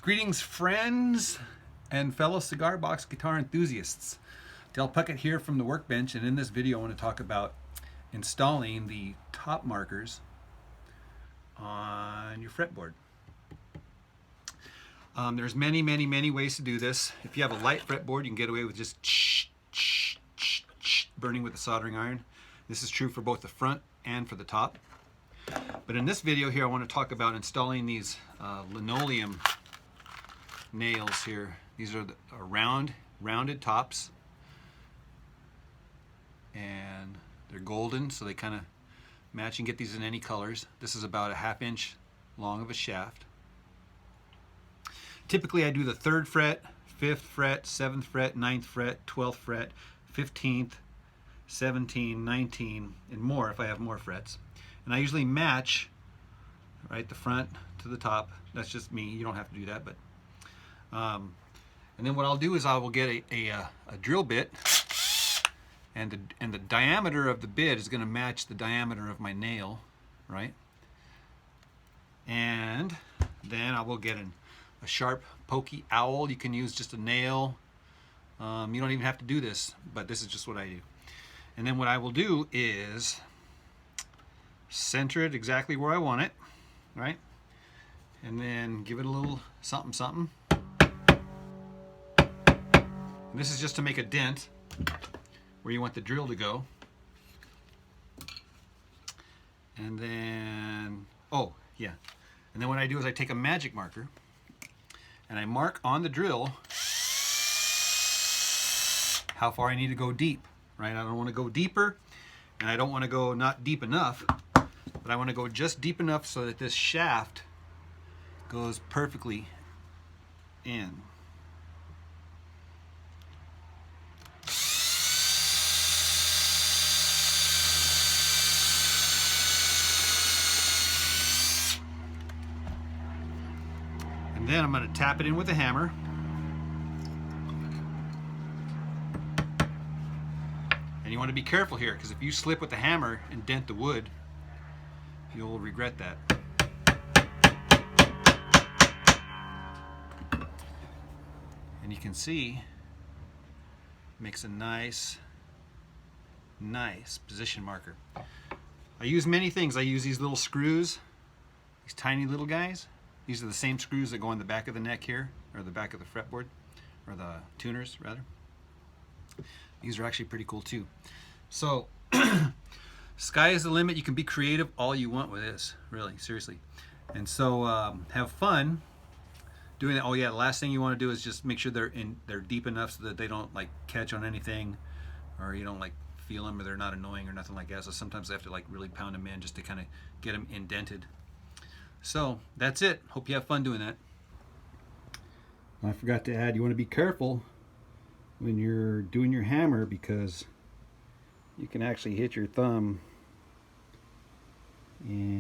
Greetings, friends and fellow cigar box guitar enthusiasts. Del Puckett here from the workbench, and in this video I want to talk about installing the top markers on your fretboard. There's many ways to do this. If you have a light fretboard, you can get away with just burning with a soldering iron. This is true for both the front and for the top. But in this video here, I want to talk about installing these linoleum nails here. These are rounded tops, and they're golden, so they kind of match. You can get these in any colors. This is about a 1/2 inch long of a shaft. Typically I do the 3rd fret, 5th fret, 7th fret, 9th fret, 12th fret, 15th, 17, 19, and more if I have more frets. And I usually match right the front to the top. That's just me. You don't have to do that, but and then what I'll do is I will get a drill bit, and the diameter of the bit is going to match the diameter of my nail, right? And then I will get a sharp pokey owl. You can use just a nail. You don't even have to do this, but this is just what I do. And then what I will do is center it exactly where I want it, right? And then give it a little something. And this is just to make a dent where you want the drill to go. And then, oh yeah. And then what I do is I take a magic marker and I mark on the drill how far I need to go deep, right? I don't want to go deeper, and I don't want to go not deep enough, but I want to go just deep enough so that this shaft goes perfectly in. And then I'm going to tap it in with a hammer. And you want to be careful here, because if you slip with the hammer and dent the wood, you'll regret that. And you can see it makes a nice position marker. I use many things. I use these little screws, these tiny little guys. These are the same screws that go on the back of the neck here, or the back of the fretboard, or the tuners rather. These are actually pretty cool too. So sky is the limit. You can be creative all you want with this, really, seriously. And so have fun doing that. Oh yeah, the last thing you want to do is just make sure they're deep enough so that they don't like catch on anything, or you don't like feel them, or they're not annoying or nothing like that. So sometimes I have to like really pound them in just to kind of get them indented. So that's it. Hope you have fun doing that. I forgot to add, you want to be careful when you're doing your hammer, because you can actually hit your thumb and